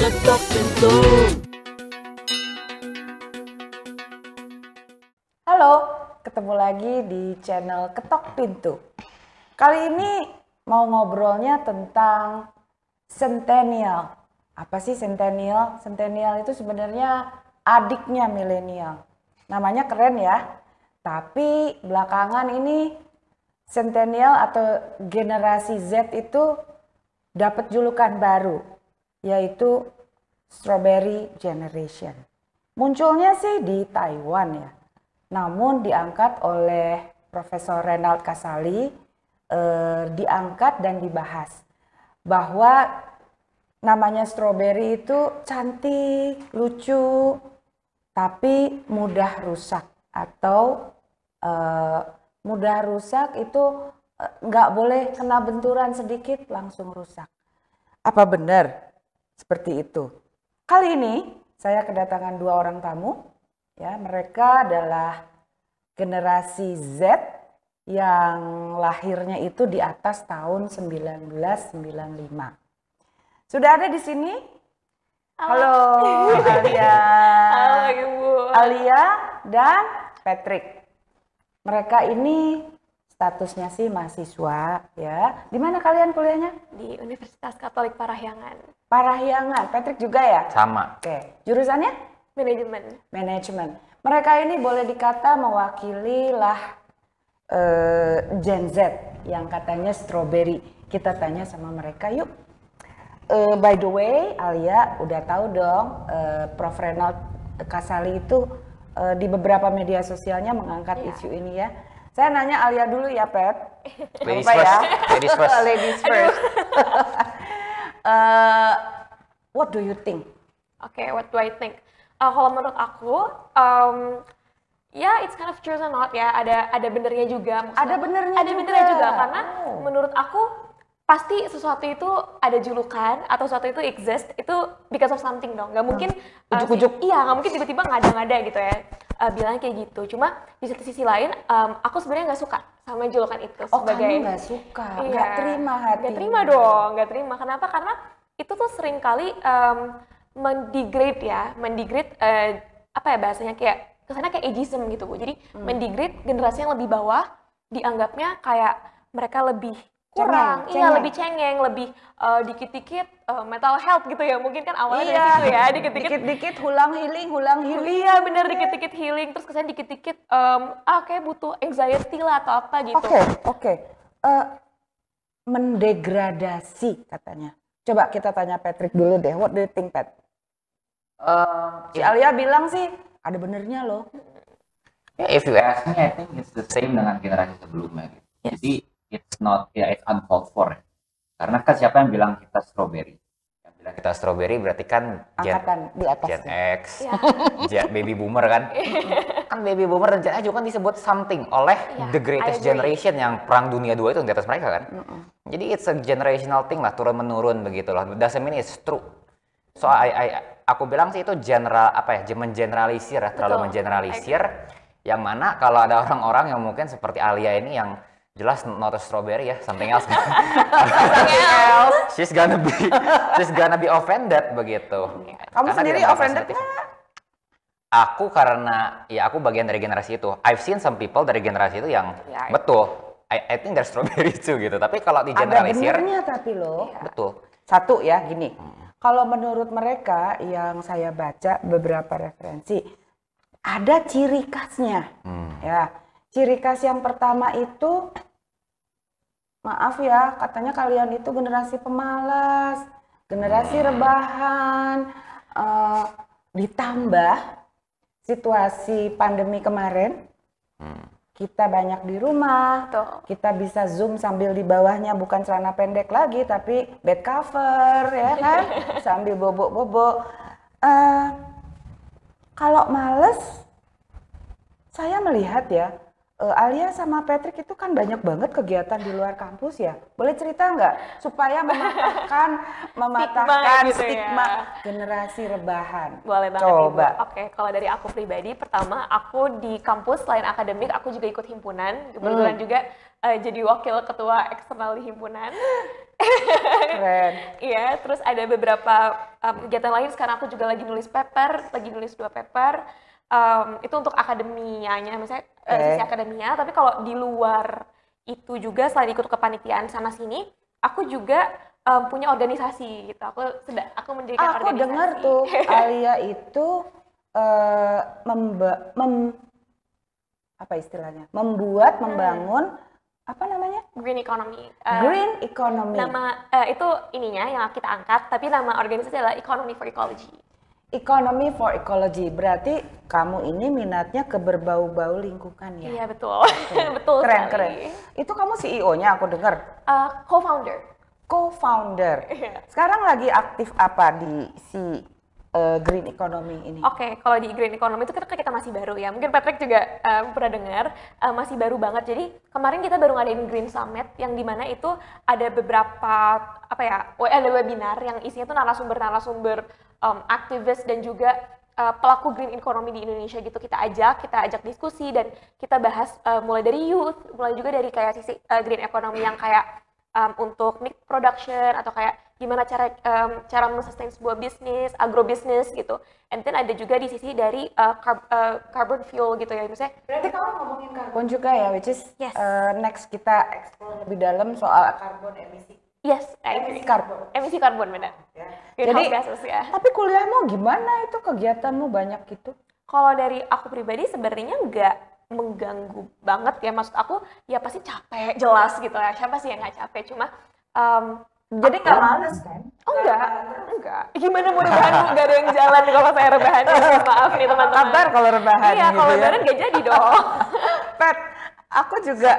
Ketok pintu. Halo, ketemu lagi di channel Ketok Pintu. Kali ini mau ngobrolnya tentang centennial. Apa sih centennial? Centennial itu sebenarnya adiknya milenial. Namanya keren ya. Tapi belakangan ini centennial atau generasi Z itu dapat julukan baru, yaitu Strawberry Generation. Munculnya sih di Taiwan ya. Namun diangkat oleh Profesor Renald Kasali, diangkat dan dibahas bahwa namanya strawberry itu cantik, lucu, tapi mudah rusak atau mudah rusak itu nggak boleh kena benturan sedikit langsung rusak. Apa benar seperti itu? Kali ini saya kedatangan dua orang tamu. Ya, mereka adalah generasi Z yang lahirnya itu di atas tahun 1995. Sudah ada di sini? Halo Alia. Halo Ibu. Alia dan Patrick. Mereka ini statusnya sih mahasiswa ya. Di mana kalian kuliahnya? Di Universitas Katolik Parahyangan. Parahyangan. Patrick juga ya? Sama. Oke. Jurusannya? Manajemen. Mereka ini boleh dikata mewakili lah Gen Z yang katanya strawberry. Kita tanya sama mereka yuk. By the way, Alia udah tahu dong Prof. Renald Kasali itu di beberapa media sosialnya mengangkat isu ini ya. Saya nanya Alia dulu ya, Pet. Ladies Apa first. ya? Ladies first. Ladies first. What do you think? Oke, what do I think? Kalau menurut aku, ya it's kind of true or not ya. Ada benernya juga. Ada benernya Ada benernya juga karena Oh. menurut aku pasti sesuatu itu ada julukan atau sesuatu itu exist itu because of something dong. Gak mungkin Ujuk-ujuk. iya, gak mungkin tiba-tiba ngada-ngada gitu ya. Bilangnya kayak gitu. Cuma di satu sisi lain, aku sebenarnya nggak suka sama julukan itu Oh, sebagai. kamu nggak suka, Iya, nggak terima hati. Nggak terima dong, nggak terima. Kenapa? Karena itu tuh sering kali mendegrade ya, apa ya bahasanya kayak kesannya kayak ageism gitu Bu. Jadi mendegrade generasi yang lebih bawah, dianggapnya kayak mereka lebih kurang, Cengeng. lebih cengeng, lebih dikit-dikit mental health gitu ya. Mungkin kan awalnya dari situ ya, dikit-dikit hulang healing. Iya bener, dikit-dikit healing, terus kesannya dikit-dikit kayak butuh anxiety lah atau apa gitu. Oke. Mendegradasi katanya. Coba kita tanya Patrick dulu deh. What do you think, Pat? Si Alia bilang sih ada benernya loh. If you ask me, I think it's the same dengan generasi sebelumnya. Gitu. Yes. Jadi it's not, it's uncalled for. Ya. Karena kan siapa yang bilang kita strawberry? Yang bilang kita strawberry berarti kan Angkatan di atas. Gen X, Ya. Gen baby boomer kan? Kan baby boomer dan Gen X juga kan disebut something oleh Yeah, the greatest I agree. generation yang perang dunia 2 itu di atas mereka kan? Jadi it's a generational thing lah, turun menurun begitu loh. Doesn't mean it's true. So aku bilang sih itu general mengeneralisir ya, terlalu Betul. mengeneralisir. Yang mana kalau ada orang-orang yang mungkin seperti Alia ini yang jelas not a strawberry ya, something else. she's gonna be offended begitu. Kamu Karena sendiri dia nggak offended sensitif. nggak? Aku karena ya aku bagian dari generasi itu. I've seen some people dari generasi itu yang Ya. betul. I think they're strawberry too gitu. Tapi kalau di Ada generalisir, benernya tapi loh. betul. Satu ya gini. Kalau menurut mereka yang saya baca beberapa referensi, ada ciri khasnya. Ya, ciri khas yang pertama itu, maaf ya, katanya kalian itu generasi pemalas, generasi rebahan, ditambah situasi pandemi kemarin, kita banyak di rumah, Betul. kita bisa zoom sambil di bawahnya bukan celana pendek lagi tapi bed cover ya kan, sambil bobok-bobok. Kalau males, saya melihat ya, Alia sama Patrick itu kan banyak banget kegiatan di luar kampus ya. Boleh cerita nggak supaya mematahkan gitu ya. stigma generasi rebahan? Boleh banget Coba. Ibu. Oke, kalau dari aku pribadi, pertama aku di kampus selain akademik, aku juga ikut himpunan. Kebetulan juga jadi wakil ketua eksternal di himpunan. Keren. Iya, terus ada beberapa kegiatan lain. Sekarang aku juga lagi nulis paper, lagi nulis 2 paper. Itu untuk akademianya, misalnya sisi akademia. Tapi kalau di luar itu juga selain ikut kepanitiaan sana sini, aku juga punya organisasi gitu. Aku mendirikan Aku organisasi. dengar tuh Alia itu apa istilahnya? Membangun apa namanya? Green economy. Green economy. Nama itu ininya yang kita angkat, tapi nama organisasi adalah Economy for Ecology. Economy for Ecology. Berarti kamu ini minatnya ke berbau-bau lingkungan ya? Iya, betul. Betul Keren, sekali. keren. Itu kamu CEO-nya aku dengar. Co-founder. Co-founder. Iya. Sekarang lagi aktif apa di si green economy ini? Oke, kalau di green economy itu kita masih baru ya. Mungkin Patrick juga pernah dengar, masih baru banget. Jadi kemarin kita baru ngadain Green Summit yang dimana itu ada beberapa ada webinar yang isinya tuh narasumber aktivis dan juga pelaku green economy di Indonesia gitu. Kita ajak diskusi dan kita bahas mulai dari youth, mulai juga dari kayak sisi green economy yang kayak untuk meat production atau kayak gimana cara men-sustain sebuah bisnis, agrobisnis gitu. And then ada juga di sisi dari carbon fuel gitu ya, misalnya. Berarti kamu ngomongin karbon juga ya, which is Yes. Next kita explore lebih dalam soal karbon emisi. Yes, I agree. Emisi karbon. Emisi karbon benar. Ya. Greenhouse Jadi, gases ya. tapi kuliahmu gimana itu, kegiatanmu banyak gitu? Kalau dari aku pribadi sebenarnya nggak mengganggu banget ya. Maksud aku ya pasti capek, jelas gitu ya. Siapa sih yang nggak capek? Cuma Jadi nggak males kan? oh enggak. Gimana mau rebahan? Nggak ada yang jalan kalau saya rebahan. Maaf nih teman-teman. Kabar kalau rebahan Iya, gitu kalau ya. lebaran nggak jadi dong. Pat, aku juga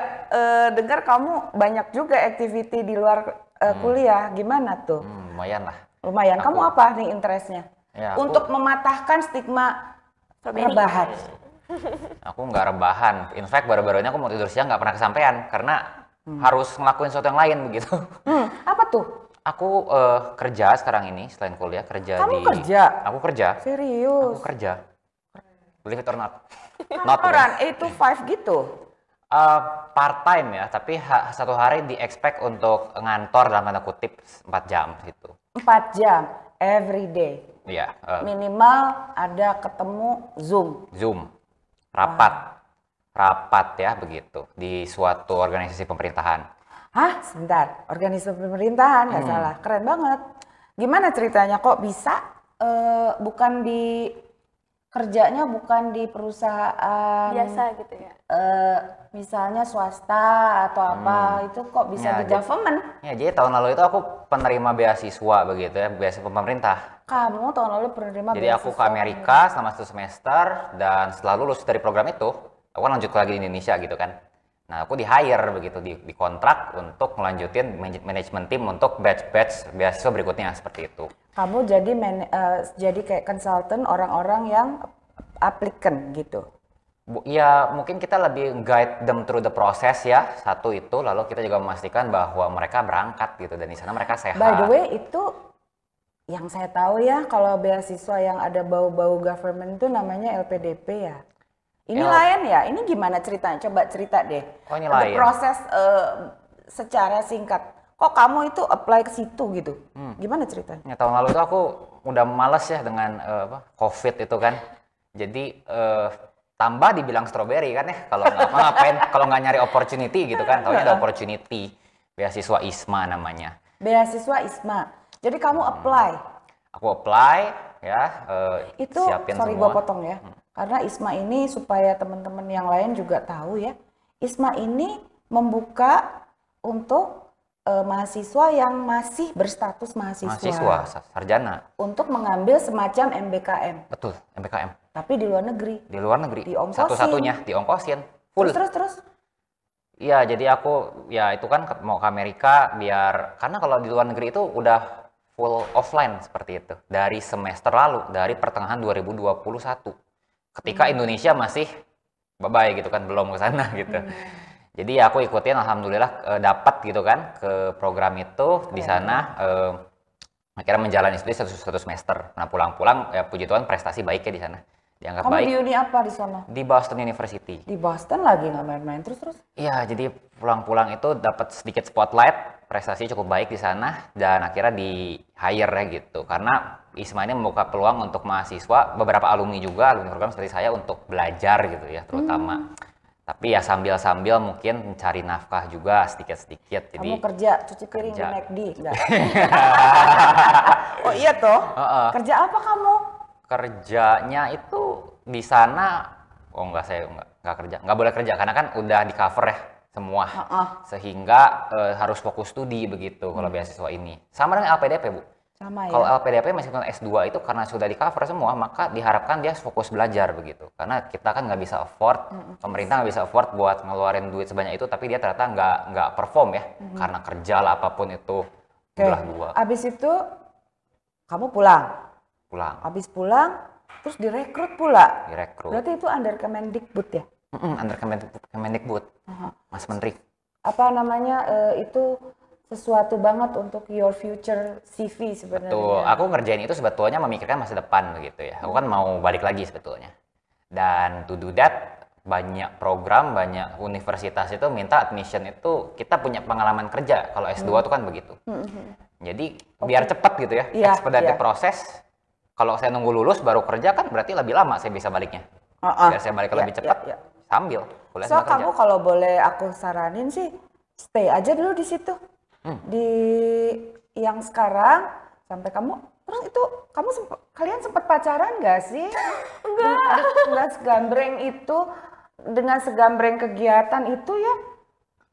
dengar kamu banyak juga activity di luar kuliah. Gimana tuh? Lumayan lah. Lumayan. Kamu apa nih interestnya? Ya, aku- Untuk mematahkan stigma Strawberry. rebahan. Aku nggak rebahan. In fact, baru-baru ini aku mau tidur siang nggak pernah kesampaian karena harus ngelakuin sesuatu yang lain begitu. Apa tuh? Aku kerja sekarang ini selain kuliah kerja Kamu di. kerja? Aku kerja. Serius? Aku kerja. Believe it or not. Not Kantoran 8 to 5 gitu? part time ya, tapi satu hari di expect untuk ngantor dalam tanda kutip 4 jam gitu. 4 jam, every day. Iya. Minimal ada ketemu Zoom. Zoom, rapat ya begitu di suatu organisasi pemerintahan. Hah? Sebentar, organisasi pemerintahan, nggak salah. Keren banget. Gimana ceritanya kok bisa kerjanya bukan di perusahaan Biasa gitu ya. misalnya swasta atau apa, itu kok bisa Ya, di government? Ya, jadi tahun lalu itu aku penerima beasiswa begitu ya, beasiswa pemerintah. Kamu tahun lalu penerima Jadi aku ke beasiswa Amerika selama 1 semester dan setelah lulus dari program itu, aku kan lanjut lagi di Indonesia gitu kan. Nah, aku di hire begitu, dikontrak untuk melanjutin manajemen tim untuk batch beasiswa berikutnya seperti itu. Kamu jadi kayak konsultan orang-orang yang applicant gitu. Ya, mungkin kita lebih guide them through the process ya, satu itu, lalu kita juga memastikan bahwa mereka berangkat gitu dan di sana mereka sehat. By the way, itu yang saya tahu ya, kalau beasiswa yang ada bau-bau government itu namanya LPDP ya. Ini lain ya? Ini gimana ceritanya? Coba cerita deh. Oh, ini The lain. proses secara singkat. Kok kamu itu apply ke situ gitu? Gimana ceritanya? Ya, tahun lalu itu aku udah males ya dengan COVID itu kan. Jadi tambah dibilang strawberry kan ya, kalau nggak ngapain, kalau nggak nyari opportunity gitu kan, taunya ada opportunity, beasiswa ISMA namanya. Beasiswa ISMA. Jadi kamu apply. Aku apply ya, Itu, siapin sorry semua. gua potong ya. Karena ISMA ini supaya teman-teman yang lain juga tahu ya. ISMA ini membuka untuk mahasiswa yang masih berstatus Mahasiswa, sarjana, untuk mengambil semacam MBKM, betul, MBKM. tapi di luar negeri. Di luar negeri, Diongkosin. satu-satunya diongkosin, full. Terus. Iya, jadi aku ya itu kan mau ke Amerika biar karena kalau di luar negeri itu udah full offline seperti itu dari semester lalu, dari pertengahan 2021. Ketika Indonesia masih bye-bye gitu kan, belum ke sana gitu. Jadi ya aku ikutin, alhamdulillah dapat gitu kan ke program itu di sana. Akhirnya menjalani studi satu semester. Nah, pulang-pulang ya puji Tuhan prestasi baik ya di sana. Dianggap Kamu baik. di uni apa di sana? Di Boston University. Di Boston lagi nggak main-main terus. Iya, jadi pulang-pulang itu dapat sedikit spotlight prestasi cukup baik di sana dan akhirnya di hire ya gitu. Karena ISMA ini membuka peluang untuk mahasiswa, beberapa alumni juga, alumni program seperti saya untuk belajar gitu ya terutama. Tapi ya sambil-sambil mungkin mencari nafkah juga sedikit-sedikit. Jadi Kamu kerja cuci piring kerja. di McD enggak? Oh iya toh? Kerja apa kamu? kerjanya itu di sana, oh enggak, saya enggak kerja, nggak boleh kerja karena kan udah di cover ya semua, sehingga harus fokus studi begitu kalau beasiswa ini. Sama dengan LPDP Bu. Sama ya. Kalau LPDP meskipun S2 itu karena sudah di cover semua, maka diharapkan dia fokus belajar begitu. Karena kita kan nggak bisa afford, pemerintah nggak bisa afford buat ngeluarin duit sebanyak itu, tapi dia ternyata nggak perform ya, karena kerja lah apapun itu belah dua. Abis itu kamu pulang. Pulang, Abis pulang terus direkrut pula. direkrut. Berarti itu under Kemendikbud ya? Under Kemendikbud, Mas Menteri. Apa namanya itu sesuatu banget untuk your future CV sebenarnya. Betul, aku ngerjain itu sebetulnya memikirkan masa depan begitu ya. Aku kan mau balik lagi sebetulnya. Dan to do that, banyak program, banyak universitas itu minta admission itu kita punya pengalaman kerja. Kalau S2 itu kan begitu. Jadi biar cepat gitu ya, Iya, expedite iya. proses. Kalau saya nunggu lulus baru kerja kan berarti lebih lama saya bisa baliknya. Biar saya balik lebih cepat sambil kuliah So sama kerja. kamu kalau boleh aku saranin sih stay aja dulu di situ. Di yang sekarang sampai kamu terus itu kamu kalian sempat pacaran nggak sih? Enggak segambreng itu dengan segambreng kegiatan itu ya.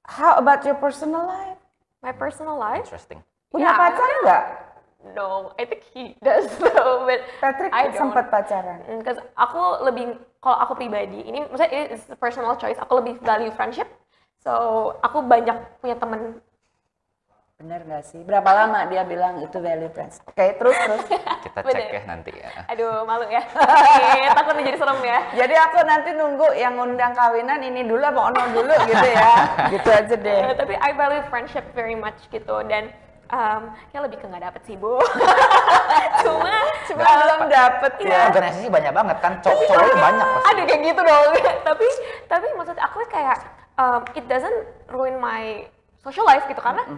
How about your personal life? My personal life? Interesting. Punya Yeah. pacar nggak? No, I think he does though, but Patrick I don't. sempat pacaran. Because aku lebih, kalau aku pribadi, ini maksudnya it's a personal choice, aku lebih value friendship. So, aku banyak punya temen. Bener nggak sih? Berapa lama dia bilang itu value friends? Oke, terus. Kita Bener. cek ya nanti ya. Aduh, malu ya. Takut jadi serem ya. Jadi aku nanti nunggu yang undang kawinan ini dulu apa ono dulu gitu ya. Gitu aja deh. Tapi I value friendship very much gitu, dan ya lebih ke nggak dapet sih Bu. cuma Belum dapet ya. Organisasi banyak banget kan, cowoknya banyak pasti. Ada kayak gitu dong. tapi maksud aku kayak it doesn't ruin my social life gitu, karena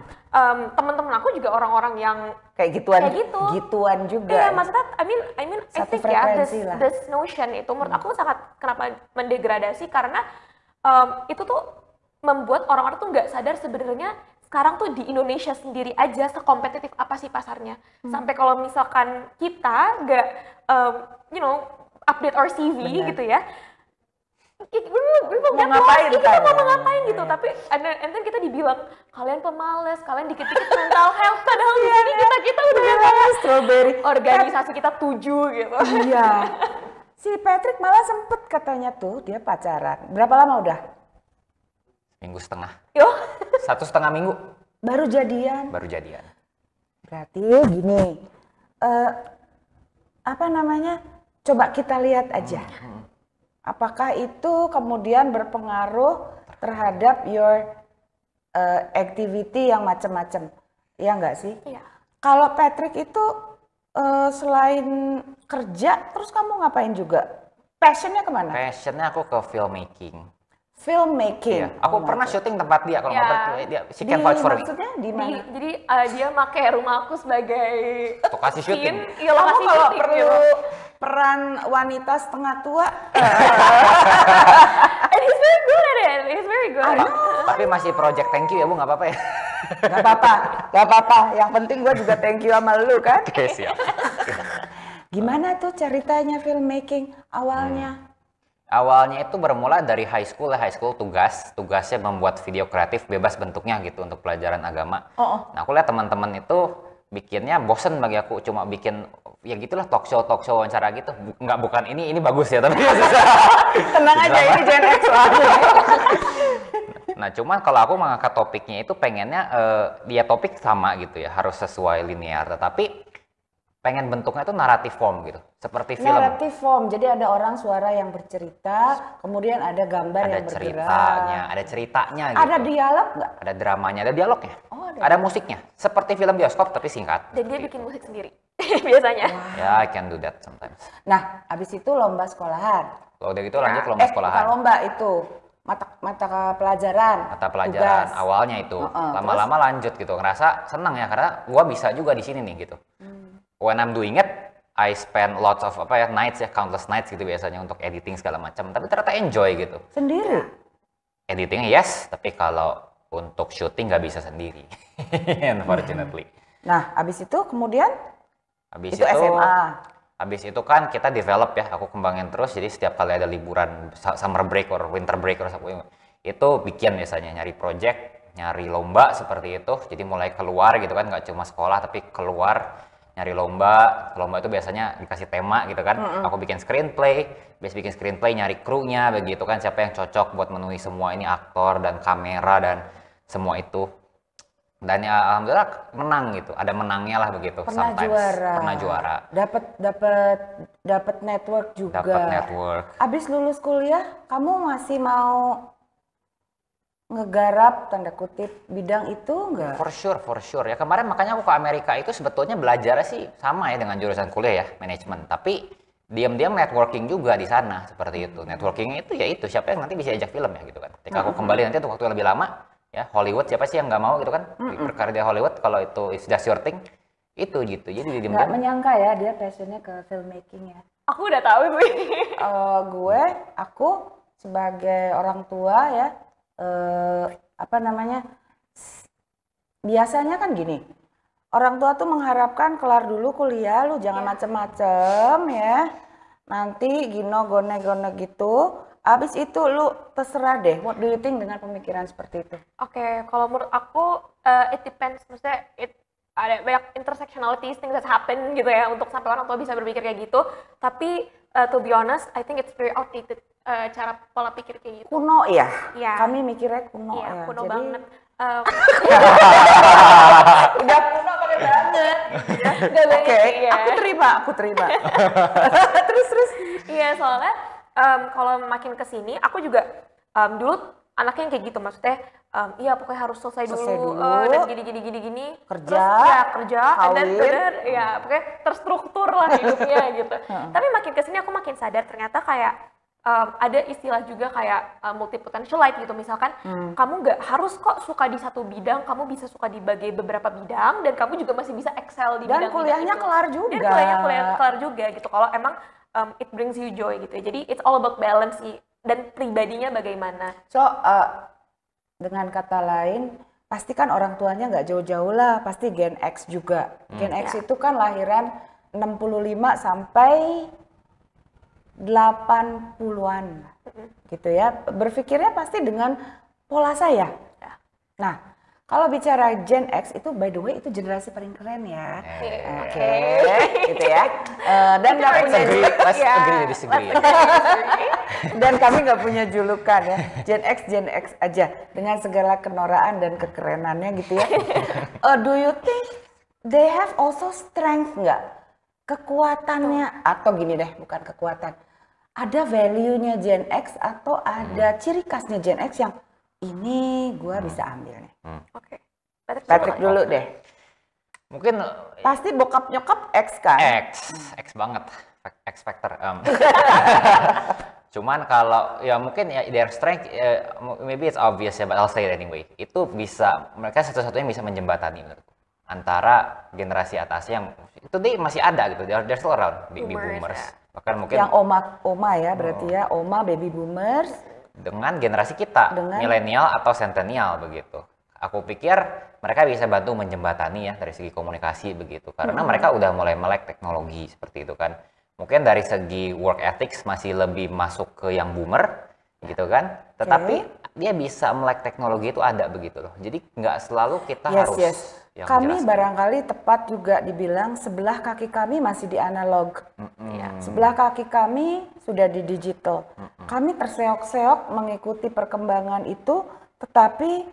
teman-teman aku juga orang-orang yang Kayak gituan. Kayak gitu. Gituan juga. iya, maksudnya I mean I Satu think ya frekuensi lah. this notion itu menurut aku sangat kenapa mendegradasi, karena itu tuh membuat orang-orang tuh nggak sadar sebenarnya sekarang tuh di Indonesia sendiri aja sekompetitif apa sih pasarnya. Sampai kalau misalkan kita nggak update our CV Benar. gitu ya, gue Mau ngapain kita kan? mau ngapain gitu, tapi and then kita dibilang kalian pemalas, kalian dikit-dikit mental health, padahal di sini kita udah Strawberry. organisasi kita 7 gitu. Iya. Si Patrick malah sempet katanya tuh dia pacaran. Berapa lama udah? Minggu setengah, Yo, 1,5 minggu Baru jadian. baru jadian. Berarti gini. Apa namanya? Coba kita lihat aja. Apakah itu kemudian berpengaruh terhadap your activity yang macam-macam? Ya enggak sih? iya. Kalau Patrick itu selain kerja, terus kamu ngapain juga? Passionnya kemana? Passionnya aku ke filmmaking. Filmmaking. Iya, aku pernah syuting tempat dia kalau Ya. nggak percaya dia, she can vouch for me. Maksudnya di mana? Jadi dia pakai rumah aku sebagai Lokasi syuting. Iya, Kamu lokasi kalau syuting perlu gitu. peran wanita setengah tua, And he's very good at it. He's very good. Tapi masih project thank you ya Bu, nggak apa-apa ya? nggak apa-apa. Yang penting gue juga thank you sama lu kan. Oke, siap. Gimana tuh ceritanya filmmaking awalnya? Awalnya itu bermula dari high school tugasnya membuat video kreatif bebas bentuknya gitu untuk pelajaran agama. Nah, aku lihat teman-teman itu bikinnya bosen bagi aku, cuma bikin ya gitulah talk show wawancara gitu. Bukan ini bagus ya, tapi Tenang aja, ini Gen X lagi. Nah, cuman kalau aku mengangkat topiknya itu pengennya dia topik sama gitu ya, harus sesuai linear, tetapi pengen bentuknya itu narrative form gitu, seperti film. Narrative form, jadi ada orang suara yang bercerita, kemudian ada gambar Ada yang bergerak. ceritanya gitu. Ada dialog nggak? Ada dramanya, ada dialognya. Oh, ada musiknya. Seperti film bioskop tapi singkat. Dan dia bikin musik sendiri biasanya. Ya, I can do that sometimes. Nah, abis itu lomba sekolahan. Kalau udah gitu lanjut ke lomba sekolahan. Bukan lomba itu. mata pelajaran. Mata pelajaran tugas. awalnya itu. Lama-lama lanjut gitu. Ngerasa senang ya karena gua bisa juga di sini nih gitu. When I'm doing it, I spend lots of nights ya, countless nights gitu biasanya untuk editing segala macam. Tapi ternyata enjoy gitu. Sendiri. Editingnya yes, tapi kalau untuk syuting nggak bisa sendiri, unfortunately. Nah, abis itu kemudian Habis itu SMA. Habis itu kan kita develop ya, aku kembangin terus. Jadi setiap kali ada liburan summer break or winter break or something, itu bikin biasanya nyari project, nyari lomba seperti itu. Jadi mulai keluar gitu kan, nggak cuma sekolah tapi keluar nyari lomba. Lomba itu biasanya dikasih tema gitu kan. Aku bikin screenplay, bikin screenplay nyari krunya begitu kan, siapa yang cocok buat memenuhi semua ini, aktor dan kamera dan semua itu. Dan ya alhamdulillah menang gitu, ada menangnya lah begitu. Pernah Sometimes. juara. Pernah juara. Dapat network juga. Dapat network. Abis lulus kuliah, kamu masih mau ngegarap tanda kutip bidang itu enggak? For sure ya. Kemarin makanya aku ke Amerika itu sebetulnya belajar sih sama ya dengan jurusan kuliah ya, manajemen. Tapi diam-diam networking juga di sana seperti itu. Networking itu ya itu siapa yang nanti bisa ajak film ya gitu kan. Ketika aku kembali nanti untuk waktu yang lebih lama ya, Hollywood siapa sih yang nggak mau gitu kan berkarya di Hollywood kalau itu is just your thing itu gitu. Jadi Nggak diam-diam menyangka ya dia passionnya ke filmmaking ya. Aku udah tahu sih. Aku sebagai orang tua ya, biasanya kan gini, orang tua tuh mengharapkan kelar dulu kuliah, lu jangan macem-macem ya, nanti gino gone gitu, abis itu lu terserah deh. What do you think dengan pemikiran seperti itu? Oke, kalau menurut aku it depends, maksudnya ada banyak intersectionalities, things that happen gitu ya untuk sampai orang tua bisa berpikir kayak gitu. Tapi to be honest, I think it's very outdated cara pola pikir kayak gitu. Kuno ya? Iya. Kami mikirnya kuno Iya, ya. kuno Jadi, banget. udah kuno banget. Oke, iya. aku terima. Terus. Iya, soalnya kalau makin kesini, aku juga dulu anaknya yang kayak gitu, maksudnya iya pokoknya harus selesai dulu, dan gini Kerja, terus ya kerja, and then kawin. ya pokoknya terstruktur lah hidupnya gitu. Tapi makin kesini aku makin sadar ternyata kayak ada istilah juga kayak multi potentialite gitu, misalkan kamu nggak harus kok suka di satu bidang, kamu bisa suka di beberapa bidang dan kamu juga masih bisa excel di Dan bidang-bidang kuliahnya itu. kelar juga. Dan kuliahnya kelar juga gitu kalau emang it brings you joy gitu ya. Jadi it's all about balance sih, dan pribadinya bagaimana. So, dengan kata lain, pasti kan orang tuanya nggak jauh-jauh lah, pasti Gen X juga. Gen X itu kan lahiran 65 sampai 80-an gitu ya. Berpikirnya pasti dengan pola saya. Nah, kalau bicara Gen X itu by the way itu generasi paling keren ya. Oke, gitu ya. Dan nggak punya let's agree to disagree. dan kami nggak punya julukan ya. Gen X aja dengan segala kenoraan dan kekerenannya gitu ya. Do you think they have also strength nggak? Kekuatannya atau gini deh, bukan kekuatan. Ada value-nya Gen X atau ada ciri khasnya Gen X yang ini gue bisa ambil nih. Oke. Patrick dulu deh. Mungkin Pasti bokap nyokap X kan? X banget, X factor. Cuman kalau ya mungkin ya their strength, maybe it's obvious ya, but I'll say it anyway. Itu bisa, mereka satu-satunya bisa menjembatani menurutku antara generasi atas yang itu dia masih ada gitu, they're still around, baby boomers. Ya. Bahkan mungkin Yang oma ya berarti ya, oma baby boomers. dengan generasi kita, milenial atau centennial begitu. Aku pikir mereka bisa bantu menjembatani ya dari segi komunikasi begitu, karena mereka udah mulai melek teknologi seperti itu kan. Mungkin dari segi work ethics masih lebih masuk ke yang boomer gitu kan, tetapi dia bisa melek teknologi itu ada begitu loh. Jadi nggak selalu kita harus yang kami menjelaskan. barangkali tepat juga dibilang sebelah kaki kami masih di analog, sebelah kaki kami sudah di digital. Kami terseok-seok mengikuti perkembangan itu, tetapi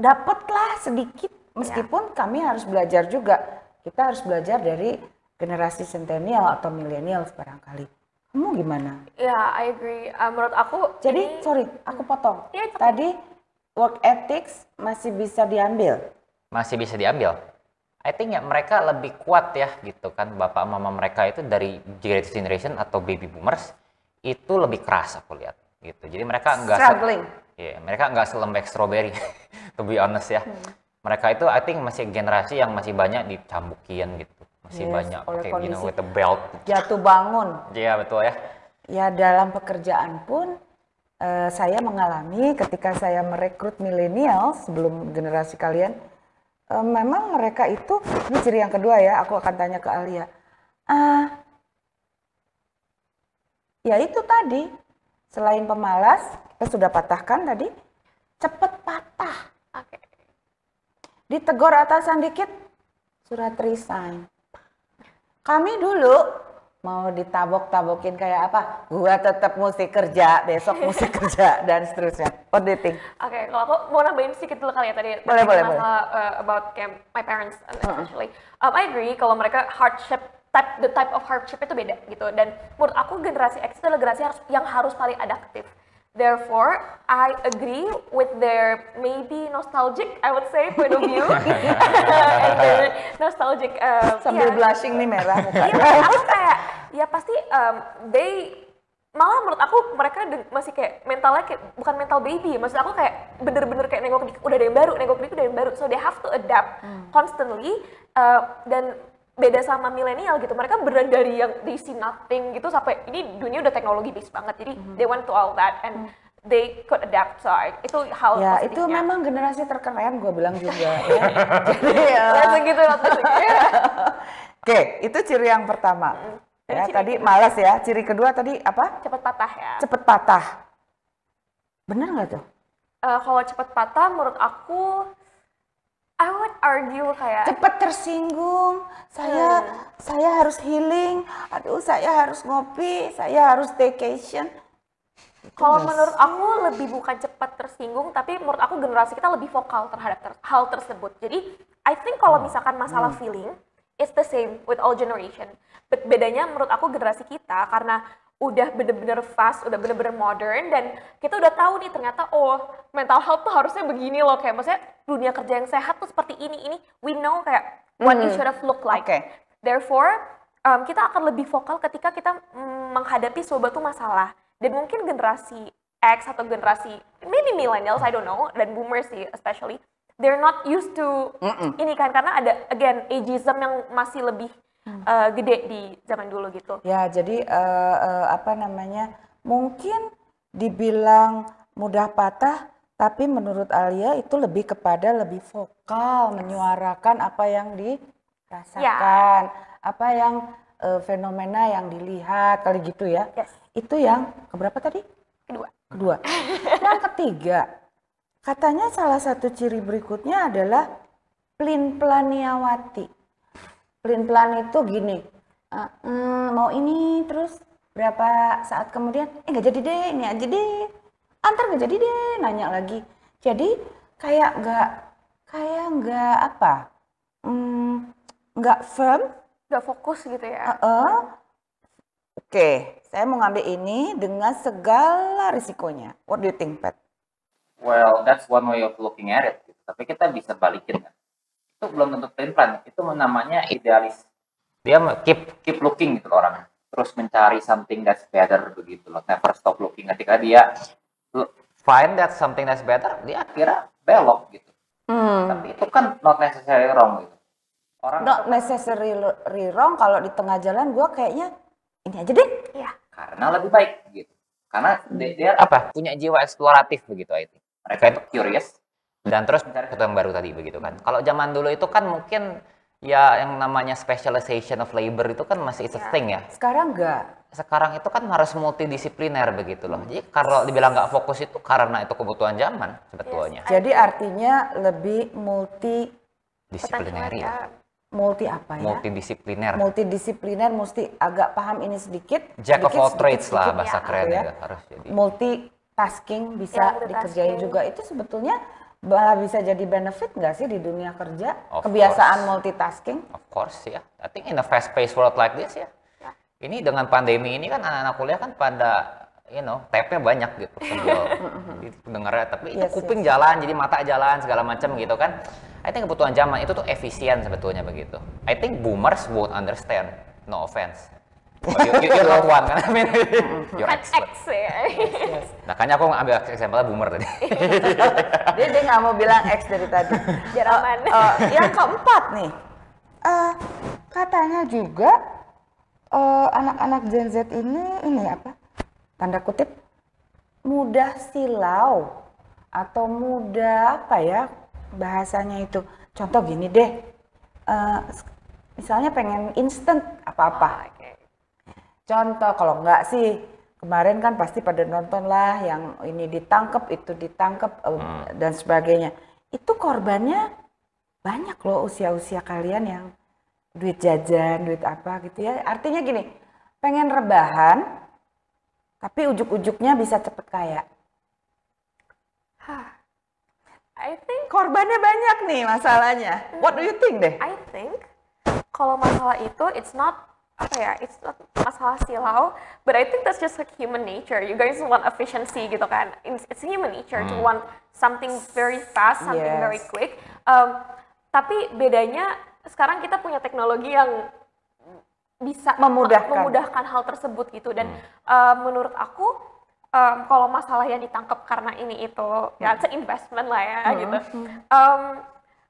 dapatlah sedikit meskipun kami harus belajar juga. Kita harus belajar dari generasi centennial atau milenial barangkali. Kamu gimana? Ya, I agree. Menurut aku Jadi, sorry, aku potong. Iya, it's okay. Tadi work ethics masih bisa diambil. Masih bisa diambil. I think ya mereka lebih kuat ya gitu kan, bapak mama mereka itu dari generation atau baby boomers itu lebih keras aku lihat. gitu. Jadi mereka nggak struggling. mereka nggak selembek strawberry, to be honest ya. Mereka itu I think masih generasi yang masih banyak dicambukin gitu, masih banyak oleh kayak kondisi with the belt. jatuh bangun. Iya betul ya. Ya dalam pekerjaan pun saya mengalami ketika saya merekrut milenial sebelum generasi kalian, memang mereka itu, ini ciri yang kedua ya, aku akan tanya ke Alia. Ya itu tadi, selain pemalas, kita sudah patahkan tadi, cepet patah. Oke. Ditegur atasan dikit, surat resign. Kami dulu mau ditabok-tabokin kayak apa? Gua tetap mesti kerja, besok mesti kerja, dan seterusnya. What do you think? Oke, kalau aku mau nambahin sedikit dulu kali ya tadi. Boleh. Masalah about kayak my parents especially. I agree kalau mereka the type of hardship itu beda gitu. Dan menurut aku generasi X itu adalah generasi yang harus paling adaptif. Therefore, I agree with their maybe nostalgic, I would say, point of view. And their nostalgic. Sambil blushing nih merah muka. Iya, aku kayak, ya pasti malah menurut aku mereka masih kayak mentalnya kayak bukan mental baby. Maksud aku kayak bener-bener kayak nengok dikit udah ada yang baru, nengok dikit udah ada yang baru. So they have to adapt constantly. Dan beda sama milenial gitu, mereka beneran dari yang they see nothing gitu sampai ini dunia udah teknologi based banget, jadi they went to all that and they could adapt. So itu hal ya positifnya. itu memang generasi terkeren, gue bilang juga ya. Jadi Segitu. Oke, itu ciri yang pertama. Ya, tadi malas ya. Ciri kedua tadi apa? Cepet patah ya. Cepet patah. Bener nggak tuh? Kalau cepet patah menurut aku I would argue kayak cepet tersinggung, saya harus healing, aduh saya harus ngopi, saya harus staycation. Kalau menurut aku lebih bukan cepat tersinggung, tapi menurut aku generasi kita lebih vokal terhadap hal tersebut. Jadi I think kalau misalkan masalah feeling, it's the same with all generation. But bedanya menurut aku generasi kita karena udah bener-bener fast, udah bener-bener modern, dan kita udah tahu nih ternyata mental health tuh harusnya begini loh, kayak maksudnya dunia kerja yang sehat tuh seperti ini, we know kayak what it should have looked like. Okay. Therefore, kita akan lebih vokal ketika kita menghadapi suatu masalah, dan mungkin generasi X atau generasi maybe millennials, I don't know, dan boomers sih especially, they're not used to ini kan, karena ada again ageism yang masih lebih gede di zaman dulu gitu. Ya, jadi mungkin dibilang mudah patah, tapi menurut Alia itu lebih kepada lebih vokal, menyuarakan apa yang dirasakan, apa yang fenomena yang dilihat, kali gitu ya. Yes. Itu yang keberapa tadi? Kedua. Yang ketiga, katanya salah satu ciri berikutnya adalah plin-planiawati. Pelin-pelan itu gini, mau ini terus berapa saat kemudian, nggak jadi deh, ini aja deh, antar nggak jadi deh, nanya lagi. Jadi kayak nggak nggak firm, Nggak fokus gitu ya. Oke, saya mau ngambil ini dengan segala risikonya. What do you think, Pat? Well, that's one way of looking at it. Gitu. Tapi kita bisa balikin kan. Itu belum tentu plan, itu namanya idealis. Dia keep looking gitu loh orang, terus mencari something that's better begitu loh, never stop looking. Ketika dia find that something that's better, dia akhirnya belok gitu. Tapi itu kan not necessarily wrong gitu. Orang not necessarily wrong, kalau di tengah jalan gue kayaknya ini aja deh. Iya. Karena lebih baik gitu. Karena dia punya jiwa eksploratif begitu I think. Mereka itu curious dan terus mencari sesuatu yang baru tadi begitu kan. Kalau zaman dulu itu kan mungkin ya yang namanya specialization of labor itu kan masih it's a thing ya. Sekarang enggak. Sekarang itu kan harus multidisipliner begitu loh. Jadi kalau dibilang nggak fokus itu karena itu kebutuhan zaman sebetulnya. Jadi artinya lebih multidisipliner Ya. Multidisipliner, mesti agak paham ini sedikit. Jack of all trades sedikit, lah bahasa keren ya. ya harus jadi. Multitasking bisa dikerjain juga. Itu sebetulnya malah bisa jadi benefit nggak sih di dunia kerja? Kebiasaan multitasking? Of course ya. I think in a fast-paced world like this ya. Ini dengan pandemi ini kan anak-anak kuliah kan pada tab-nya banyak gitu sambil dengarnya, tapi itu kuping jalan, jadi mata jalan segala macam gitu kan. I think kebutuhan zaman itu tuh efisien sebetulnya begitu. I think boomers won't understand, no offense. Oh, you're not one kan? I mean, you're Kan expert. X ya. Yes. Nah, kayaknya aku ambil example boomer tadi. Dia nggak mau bilang X dari tadi. Biar aman. Yang keempat nih, katanya juga anak-anak Gen Z ini apa? Tanda kutip mudah silau atau mudah apa ya bahasanya itu. Contoh gini deh, misalnya pengen instant apa-apa. Oke. Contoh kalau enggak sih kemarin kan pasti pada nonton lah yang ini ditangkap itu ditangkap dan sebagainya. Itu korbannya banyak loh usia-usia kalian yang duit jajan, duit apa gitu ya. Artinya gini, pengen rebahan tapi ujuk-ujuknya bisa cepet kaya. I think Korbannya banyak nih masalahnya. What do you think deh? I think kalau masalah itu it's not it's not masalah silau, but I think that's just like human nature. You guys want efficiency gitu kan? It's human nature to want something very fast, something Yes. very quick. Tapi bedanya sekarang kita punya teknologi yang bisa memudahkan hal tersebut gitu. Dan menurut aku kalau masalah yang ditangkap karena ini itu ya it's an investment lah ya gitu.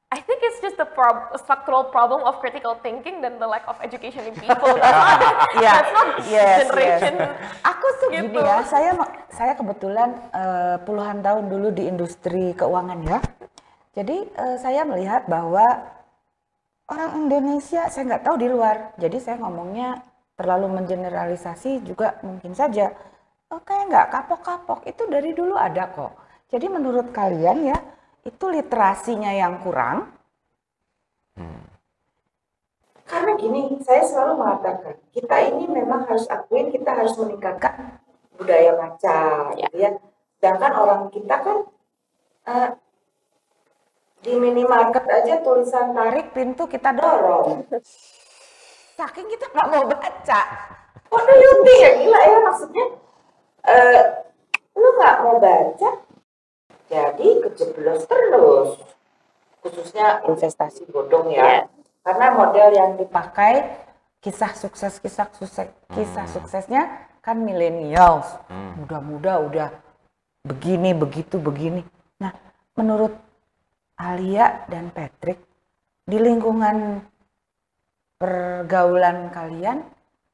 I think it's just the structural problem of critical thinking dan the lack of education in people. That's not generation. Aku tuh gini Gitu. ya, saya kebetulan puluhan tahun dulu di industri keuangan ya. Jadi saya melihat bahwa orang Indonesia, saya nggak tahu di luar. Jadi saya ngomongnya terlalu mengeneralisasi juga mungkin saja. Kayak nggak kapok-kapok, itu dari dulu ada kok. Jadi menurut kalian ya, itu literasinya yang kurang. Karena gini, saya selalu mengatakan, kita ini memang harus akuin, kita harus meningkatkan budaya baca, gitu ya. Sedangkan orang kita kan di minimarket aja tulisan tarik pintu kita dorong. Saking kita nggak mau baca. What do you think ya, gila ya maksudnya. Lu nggak mau baca, jadi kejeblos terus. Khususnya investasi bodong ya. Karena model yang dipakai kisah suksesnya kan millennials. Muda-muda udah begini, begitu, begini. Nah, menurut Alia dan Patrick, di lingkungan pergaulan kalian,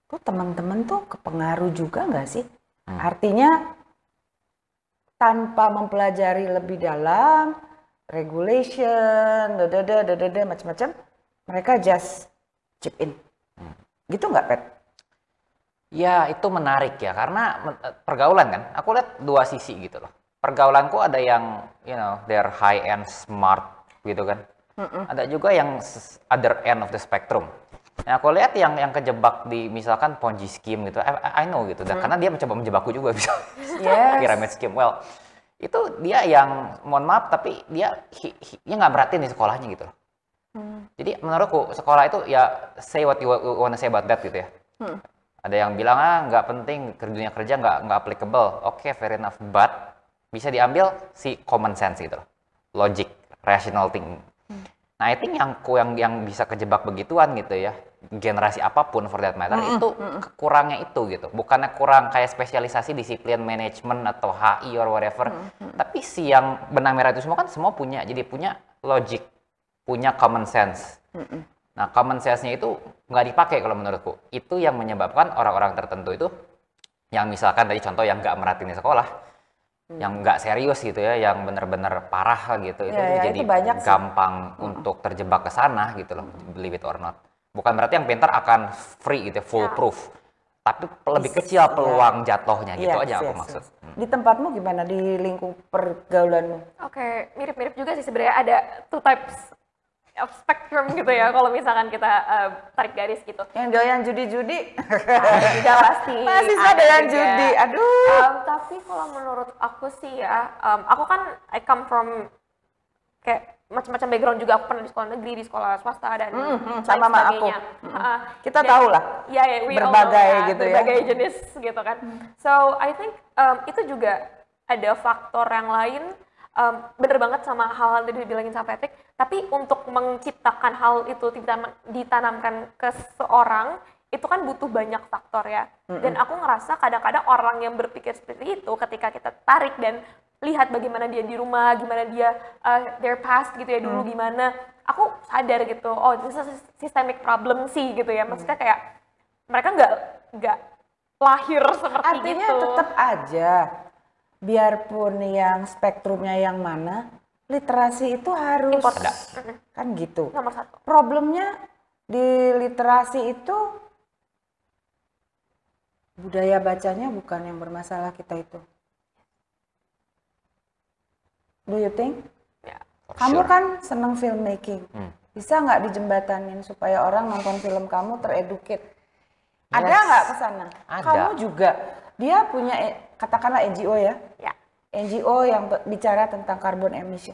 tuh teman-teman tuh kepengaruh juga nggak sih? Artinya tanpa mempelajari lebih dalam, regulation, macam-macam, mereka just chip in. Gitu nggak, Pet? Ya, itu menarik ya, karena pergaulan kan, aku lihat dua sisi gitu loh. Pergaulanku ada yang, they're high-end smart gitu kan. Ada juga yang other end of the spectrum. Nah, aku lihat yang kejebak di misalkan Ponzi scheme gitu, I know gitu, dan karena dia mencoba menjebakku juga bisa. Pyramid scheme, well, itu dia yang, mohon maaf, tapi dia nggak merhatiin di sekolahnya gitu loh. Jadi menurutku sekolah itu ya say what you wanna say about that gitu ya. Ada yang bilang nggak penting, dunia kerja nggak applicable. Oke, fair enough, but bisa diambil si common sense gitu loh, logic, rational thinking. Nah, I think yang bisa kejebak begituan gitu ya, generasi apapun for that matter, itu kurangnya itu gitu. Bukannya kurang kayak spesialisasi disiplin manajemen atau HI or whatever, tapi si yang benang merah itu semua kan semua punya, jadi punya logic, punya common sense. Nah, common sense-nya itu nggak dipakai kalau menurutku. Itu yang menyebabkan orang-orang tertentu itu, yang misalkan tadi contoh yang nggak merhatiin di sekolah, yang nggak serius gitu ya, yang bener-bener parah gitu, itu jadi itu banyak gampang untuk terjebak ke sana gitu loh, believe it or not. Bukan berarti yang pintar akan free gitu, foolproof, tapi lebih kecil peluang jatuhnya gitu aja aku maksud. Di tempatmu gimana, di lingkup pergaulanmu? Oke, mirip-mirip juga sih sebenarnya, ada two types of spectrum gitu ya kalau misalkan kita tarik garis gitu. Yang doyan judi-judi? Juga pasti. Masih ada yang juga. judi, aduh. Tapi kalau menurut aku sih ya, aku kan I come from kayak macam-macam background juga. Aku pernah di sekolah negeri, di sekolah swasta dan lain sama sama aku. sebagainya. Kita tahu lah. Ya, we all berbagai know, gitu ya. berbagai jenis gitu kan. So I think itu juga ada faktor yang lain. Bener banget sama hal-hal tadi dibilangin sama Patrick, tapi untuk menciptakan hal itu ditanamkan ke seorang itu kan butuh banyak faktor ya. Dan aku ngerasa kadang-kadang orang yang berpikir seperti itu ketika kita tarik dan lihat bagaimana dia di rumah, gimana dia their past gitu ya dulu gimana, aku sadar gitu, oh this is a systemic problem sih gitu ya. Maksudnya kayak mereka nggak lahir seperti Artinya gitu. tetap aja, biarpun yang spektrumnya yang mana, literasi itu harus kan gitu. Nomor 1. Problemnya di literasi itu budaya bacanya bukan yang bermasalah kita itu. Do you think? Ya. Kamu kan seneng filmmaking. Bisa nggak dijembatanin supaya orang nonton film kamu tereducate? Ada nggak ke sana? Ada. Kamu juga. Dia punya katakanlah NGO ya. Ya. NGO yang bicara tentang carbon emission.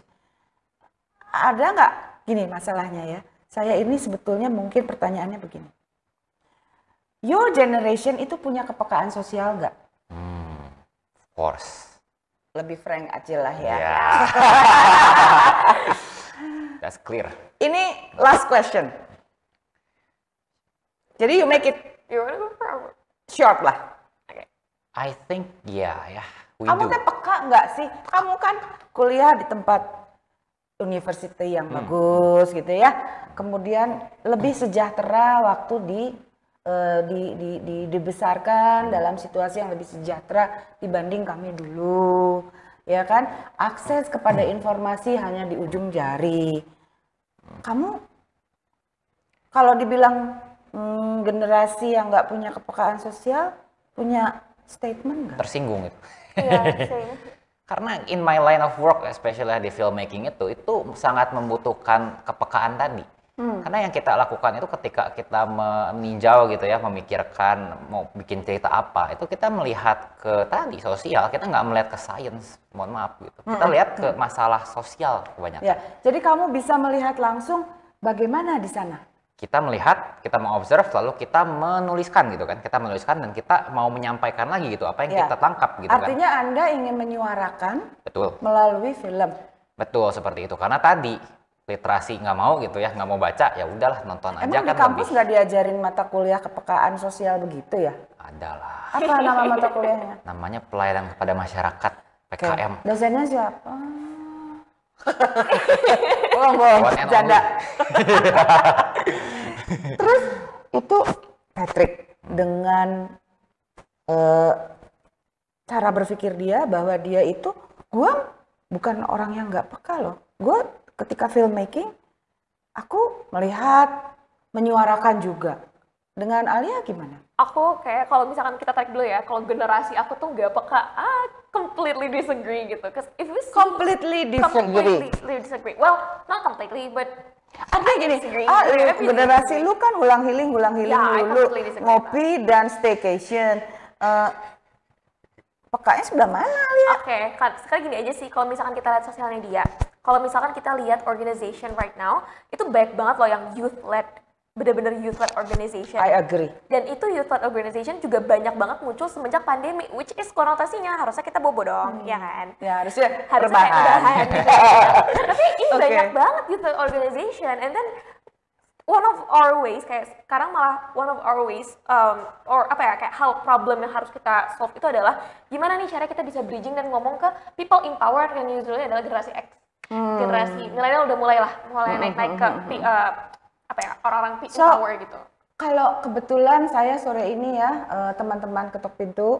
Ada nggak? Gini masalahnya ya. Saya ini sebetulnya mungkin pertanyaannya begini. Your generation itu punya kepekaan sosial nggak? Of course. Lebih frank aja lah ya. Yeah. That's clear. Ini last question. Jadi you make it You wanna go for short lah. I think ya, we Kamu do. teh peka nggak sih? Kamu kan kuliah di tempat university yang bagus gitu ya. Kemudian lebih sejahtera waktu dibesarkan dalam situasi yang lebih sejahtera dibanding kami dulu. Ya kan? Akses kepada informasi hanya di ujung jari. Kamu kalau dibilang generasi yang nggak punya kepekaan sosial, punya statement nggak? Tersinggung itu. Iya, same. Karena in my line of work, especially di filmmaking itu sangat membutuhkan kepekaan tadi. Karena yang kita lakukan itu ketika kita meninjau gitu ya, memikirkan mau bikin cerita apa, itu kita melihat ke tadi sosial, kita nggak melihat ke sains, mohon maaf gitu. Kita lihat ke masalah sosial kebanyakan. Ya, jadi kamu bisa melihat langsung bagaimana di sana. Kita melihat, kita mengobserv, lalu kita menuliskan gitu kan. Kita menuliskan dan kita mau menyampaikan lagi gitu, apa yang Ya. kita tangkap gitu Artinya kan. Anda ingin menyuarakan Betul, melalui film. betul seperti itu. Karena tadi literasi nggak mau gitu ya, nggak mau baca, ya udahlah nonton aja Emang kan di kampus lebih. nggak diajarin mata kuliah kepekaan sosial begitu ya? Adalah. Apa nama mata kuliahnya? Namanya pelayanan kepada masyarakat, PKM. Dosennya siapa? Bohong, One and janda. only. Terus itu Patrick dengan cara berpikir dia bahwa dia itu, gue bukan orang yang nggak peka loh. Gue ketika filmmaking, aku melihat, menyuarakan juga. Dengan Alia gimana? Aku kayak kalau misalkan kita tarik dulu ya, kalau generasi aku tuh nggak peka, completely disagree gitu. Cause if you see, Completely disagree. completely disagree. Well, not completely, but Artinya gini, disagree. generasi lu kan hulang hiling Yeah, I dulu, completely disagree ngopi dan staycation. Pekanya sebelah mana Alia? Oke, kan sekarang gini aja sih, kalau misalkan kita lihat sosial media, kalau misalkan kita lihat organization right now, itu banyak banget loh yang youth-led, bener-bener youth-led organization. I agree. Dan itu youth-led organization juga banyak banget muncul semenjak pandemi, which is konotasinya harusnya kita bobo dong, ya kan? Ya harusnya Harusnya kayak rebahan. udahan gitu. Tapi ini Oke. banyak banget youth-led organization, and then one of our ways, kayak sekarang malah one of our ways, or apa ya, kayak hal problem yang harus kita solve itu adalah gimana nih cara kita bisa bridging dan ngomong ke people in power yang usually adalah generasi X. Generasi milenial udah mulai naik-naik ke apa ya, orang-orang in So, power gitu. Kalau kebetulan saya sore ini ya, teman-teman ketok pintu,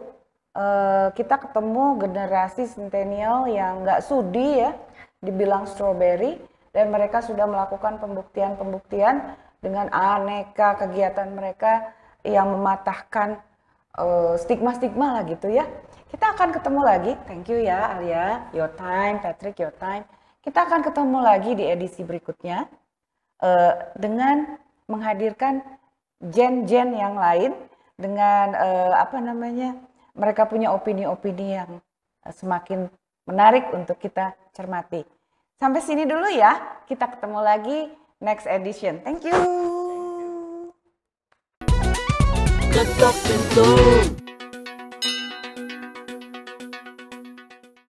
kita ketemu generasi centennial yang nggak sudi ya, dibilang strawberry, dan mereka sudah melakukan pembuktian-pembuktian dengan aneka kegiatan mereka yang mematahkan stigma-stigma lah gitu ya. Kita akan ketemu lagi, thank you ya Alia, your time, Patrick, your time. Kita akan ketemu lagi di edisi berikutnya dengan menghadirkan gen-gen yang lain dengan apa namanya, mereka punya opini-opini yang semakin menarik untuk kita cermati. Sampai sini dulu ya, kita ketemu lagi next edition. Thank you. Ketok pintu.